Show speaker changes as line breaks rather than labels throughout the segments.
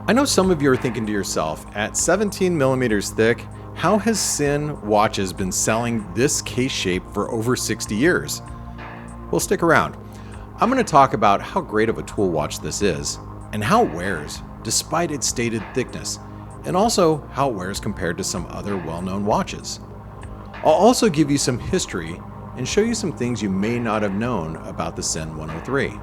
I know some of you are thinking to yourself, at 17 millimeters thick, how has Sinn watches been selling this case shape for over 60 years? Well, stick around. I'm going to talk about how great of a tool watch this is, and how it wears, despite its stated thickness, and also how it wears compared to some other well-known watches. I'll also give you some history and show you some things you may not have known about the Sinn 103.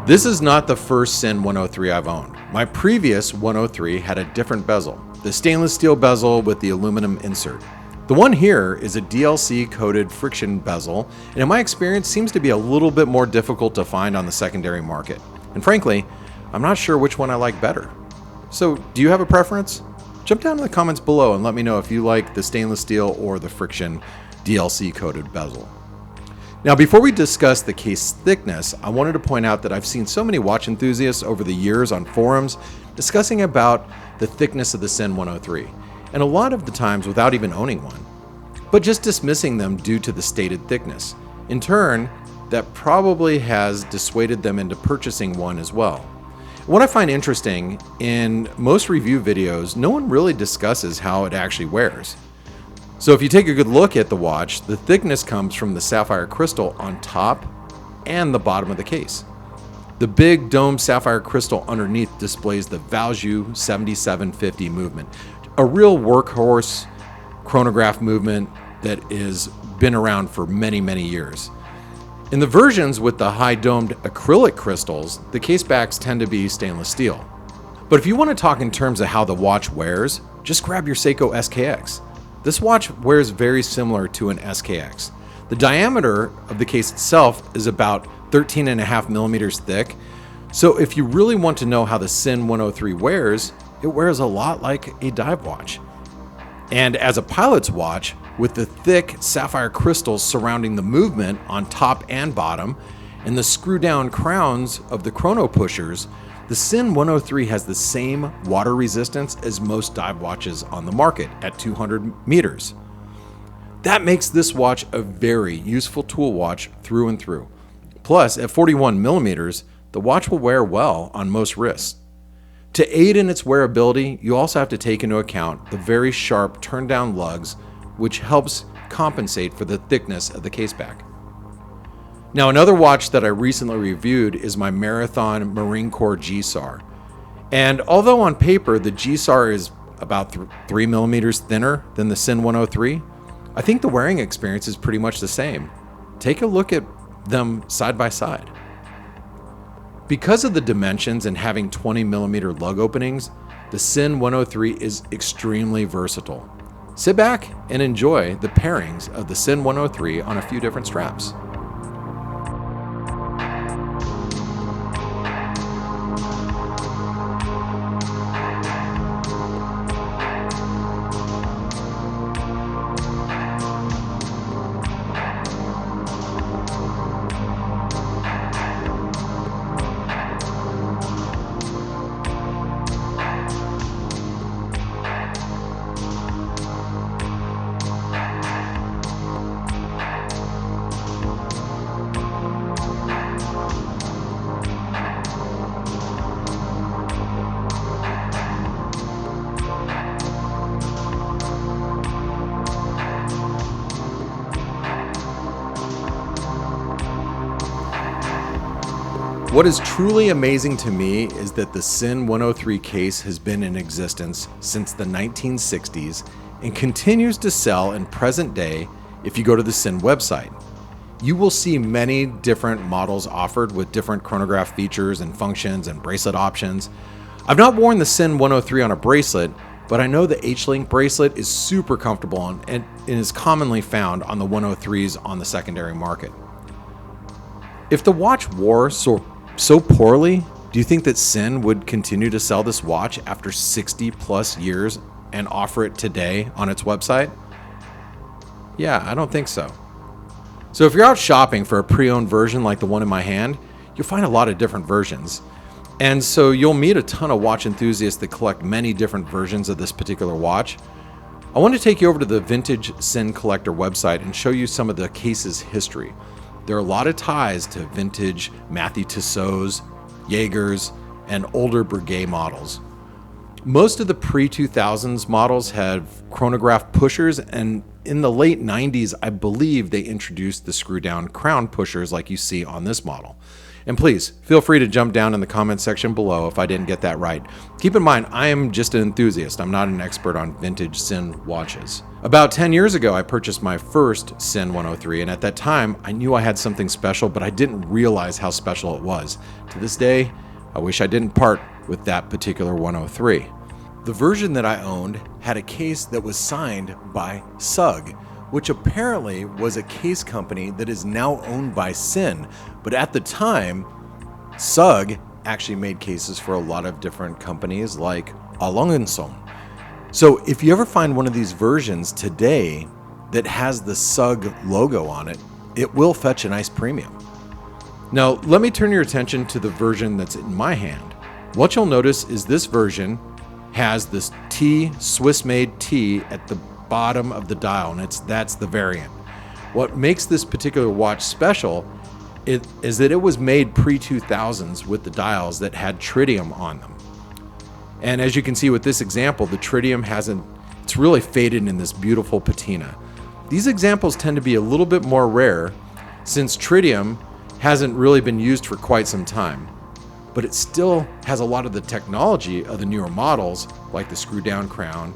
This is not the first Sinn 103 I've owned. My previous 103 had a different bezel, the stainless steel bezel with the aluminum insert. The one here is a DLC coated friction bezel, and in my experience seems to be a little bit more difficult to find on the secondary market. And frankly, I'm not sure which one I like better. So, do you have a preference? Jump down in the comments below and let me know if you like the stainless steel or the friction DLC coated bezel. Now, before we discuss the case thickness, I wanted to point out that I've seen so many watch enthusiasts over the years on forums discussing about the thickness of the Sinn 103, and a lot of the times without even owning one, but just dismissing them due to the stated thickness. In turn, that probably has dissuaded them into purchasing one as well. What I find interesting, in most review videos, no one really discusses how it actually wears. So if you take a good look at the watch, the thickness comes from the sapphire crystal on top and the bottom of the case. The big domed sapphire crystal underneath displays the Valjoux 7750 movement, a real workhorse chronograph movement that has been around for many, many years. In the versions with the high domed acrylic crystals, the case backs tend to be stainless steel. But if you want to talk in terms of how the watch wears, just grab your Seiko SKX. This watch wears very similar to an SKX. The diameter of the case itself is about 13.5 millimeters thick. So if you really want to know how the Sinn 103 wears, it wears a lot like a dive watch. And as a pilot's watch, with the thick sapphire crystals surrounding the movement on top and bottom, and the screw-down crowns of the chrono pushers, the Sinn 103 has the same water resistance as most dive watches on the market at 200 meters. That makes this watch a very useful tool watch through and through. Plus, at 41 millimeters, the watch will wear well on most wrists. To aid in its wearability, you also have to take into account the very sharp turn-down lugs, which helps compensate for the thickness of the caseback. Now, another watch that I recently reviewed is my Marathon Marine Corps GSAR. And although on paper the GSAR is about 3 millimeters thinner than the Sinn 103, I think the wearing experience is pretty much the same. Take a look at them side by side. Because of the dimensions and having 20 millimeter lug openings, the Sinn 103 is extremely versatile. Sit back and enjoy the pairings of the Sinn 103 on a few different straps. What is truly amazing to me is that the Sinn 103 case has been in existence since the 1960s and continues to sell in present day. If you go to the Sinn website, you will see many different models offered with different chronograph features and functions and bracelet options. I've not worn the Sinn 103 on a bracelet, but I know the H-Link bracelet is super comfortable and is commonly found on the 103s on the secondary market. If the watch wore so poorly, do you think that Sinn would continue to sell this watch after 60 plus years and offer it today on its website? Yeah, I don't think so. So if you're out shopping for a pre-owned version like the one in my hand, you'll find a lot of different versions. And so you'll meet a ton of watch enthusiasts that collect many different versions of this particular watch. I want to take you over to the Vintage Sinn Collector website and show you some of the case's history. There are a lot of ties to vintage Matthew Tussauds, Jaegers, and older Breguet models. Most of the pre-2000s models have chronograph pushers, and in the late 90s, I believe they introduced the screw-down crown pushers like you see on this model. And please, feel free to jump down in the comment section below if I didn't get that right. Keep in mind, I am just an enthusiast. I'm not an expert on vintage Sinn watches. About 10 years ago, I purchased my first Sinn 103, and at that time, I knew I had something special, but I didn't realize how special it was. To this day, I wish I didn't part with that particular 103. The version that I owned had a case that was signed by Sugg, which apparently was a case company that is now owned by Sinn. But at the time, Sugg actually made cases for a lot of different companies like Alongenson. So if you ever find one of these versions today that has the Sugg logo on it, it will fetch a nice premium. Now, let me turn your attention to the version that's in my hand. What you'll notice is this version has this T, Swiss-made T at the bottom of the dial, and that's the variant. What makes this particular watch special is that it was made pre-2000s with the dials that had tritium on them. And as you can see with this example, the tritium it's really faded in this beautiful patina. These examples tend to be a little bit more rare since tritium hasn't really been used for quite some time. But it still has a lot of the technology of the newer models, like the screw-down crown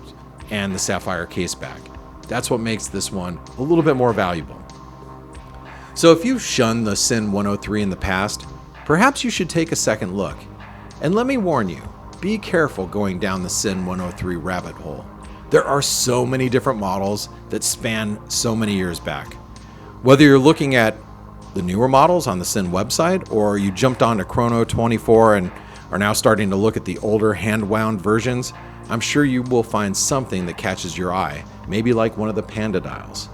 and the sapphire caseback. That's what makes this one a little bit more valuable. So if you've shunned the Sinn 103 in the past, perhaps you should take a second look. And let me warn you, be careful going down the Sinn 103 rabbit hole. There are so many different models that span so many years back. Whether you're looking at the newer models on the Sinn website, or you jumped onto Chrono 24 and are now starting to look at the older hand-wound versions, I'm sure you will find something that catches your eye, maybe like one of the Panda dials.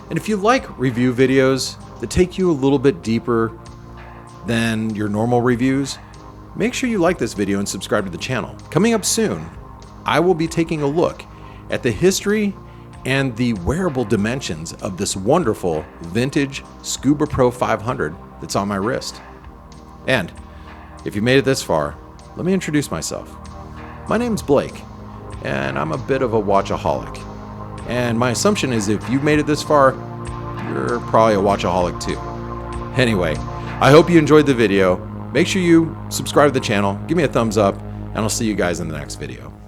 And if you like review videos that take you a little bit deeper than your normal reviews, make sure you like this video and subscribe to the channel. Coming up soon, I will be taking a look at the history and the wearable dimensions of this wonderful vintage Scuba Pro 500 that's on my wrist. And if you made it this far, let me introduce myself. My name's Blake, and I'm a bit of a watchaholic. And my assumption is if you've made it this far, you're probably a watchaholic too. Anyway, I hope you enjoyed the video. Make sure you subscribe to the channel, give me a thumbs up, and I'll see you guys in the next video.